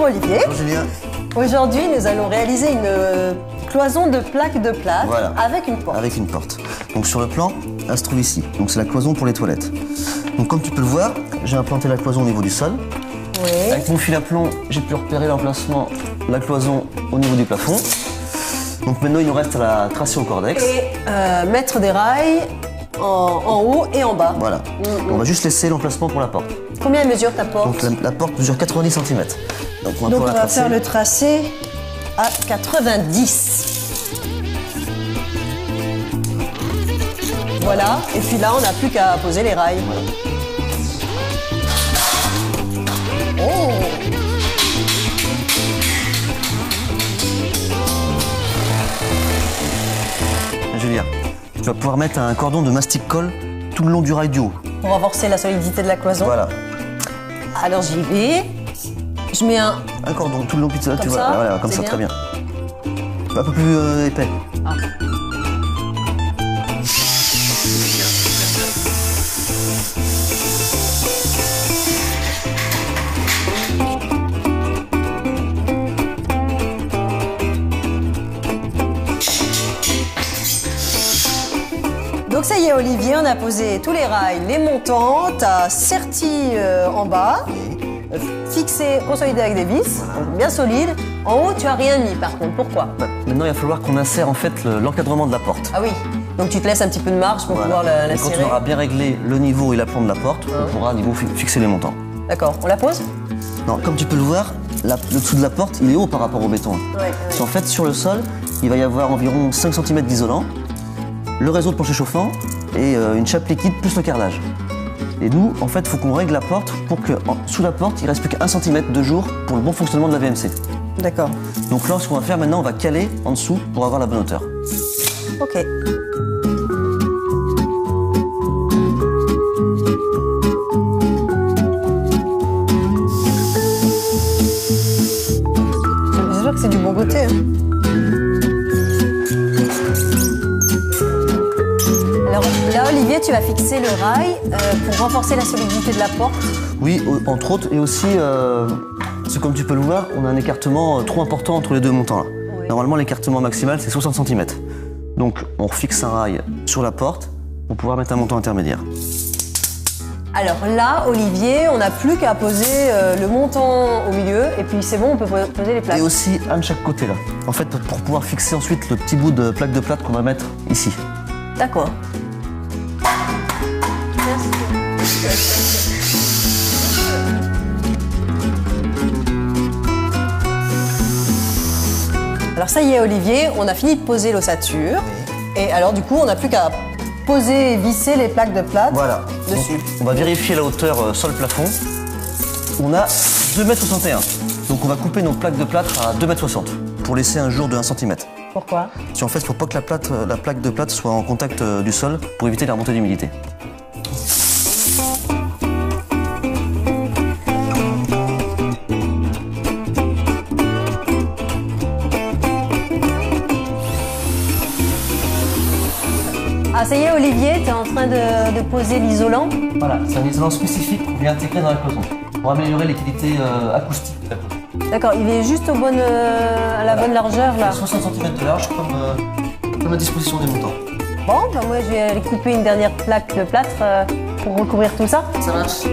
Olivier. Bonjour Julien. Aujourd'hui, nous allons réaliser une cloison de plaques de plâtre avec une porte. Avec une porte. Donc sur le plan, elle se trouve ici. Donc c'est la cloison pour les toilettes. Donc comme tu peux le voir, j'ai implanté la cloison au niveau du sol. Oui. Avec mon fil à plomb, j'ai pu repérer l'emplacement, la cloison au niveau du plafond. Donc maintenant, il nous reste à la tracer au cordex. Et mettre des rails en haut et en bas. Voilà. On va juste laisser l'emplacement pour la porte. Combien mesure ta porte? Donc la porte mesure 90 cm. Donc on va faire le tracé à 90. Voilà. Et puis là, on n'a plus qu'à poser les rails. Voilà. Oh! Julia, tu vas pouvoir mettre un cordon de mastic-colle tout le long du rail du haut. Pour renforcer la solidité de la cloison. Voilà. Alors j'y vais. Je mets un cordon tout le long, tu vois. Ça, voilà, comme ça, très bien. Un peu plus épais. Ah. Donc ça y est Olivier, on a posé tous les rails, les montants, t'as serti en bas, fixé, consolidé avec des vis, bien solide. En haut, tu as rien mis par contre, pourquoi? Maintenant, il va falloir qu'on insère en fait l'encadrement de la porte. Ah oui, donc tu te laisses un petit peu de marge pour pouvoir la Quand serrer. on aura bien réglé le niveau et l'aplomb de la porte, on pourra à niveau fixer les montants. D'accord, on la pose? Non, comme tu peux le voir, le dessous de la porte, il est haut par rapport au béton. Parce qu'en fait, sur le sol, il va y avoir environ 5 cm d'isolant, le réseau de plancher chauffant et une chape liquide plus le carrelage. Et nous, en fait, il faut qu'on règle la porte pour que sous la porte, il reste plus qu'1 cm de jour pour le bon fonctionnement de la VMC. D'accord. Donc là, ce qu'on va faire maintenant, on va caler en dessous pour avoir la bonne hauteur. Ok. J'espère que c'est du bon côté. Hein. Alors là, Olivier, tu vas fixer le rail pour renforcer la solidité de la porte. Oui, entre autres, et aussi, parce que comme tu peux le voir, on a un écartement trop important entre les deux montants. Là. Oui. Normalement, l'écartement maximal, c'est 60 cm. Donc, on fixe un rail sur la porte pour pouvoir mettre un montant intermédiaire. Alors là, Olivier, on n'a plus qu'à poser le montant au milieu, et puis c'est bon, on peut poser les plaques. Et aussi un de chaque côté, là. En fait, pour pouvoir fixer ensuite le petit bout de plaque de plâtre qu'on va mettre ici. D'accord. Merci. Alors ça y est Olivier, on a fini de poser l'ossature. Oui. Et alors du coup, on n'a plus qu'à poser et visser les plaques de plâtre dessus. Donc, on va vérifier la hauteur sol-plafond. On a 2,61 m. Donc on va couper nos plaques de plâtre à 2,60 m pour laisser un jour de 1 cm. Pourquoi? Si en fait, il ne faut pas que la plaque de plâtre soit en contact du sol pour éviter la remontée d'humidité. Ah ça y est Olivier, tu es en train de poser l'isolant? Voilà, c'est un isolant spécifique qu'on vient intégrer dans la cloison pour améliorer les qualités acoustiques de la cloison. D'accord, il est juste à la bonne largeur là. 60 cm de large comme à disposition des montants. Bon, bah moi je vais aller couper une dernière plaque de plâtre pour recouvrir tout ça. Ça marche.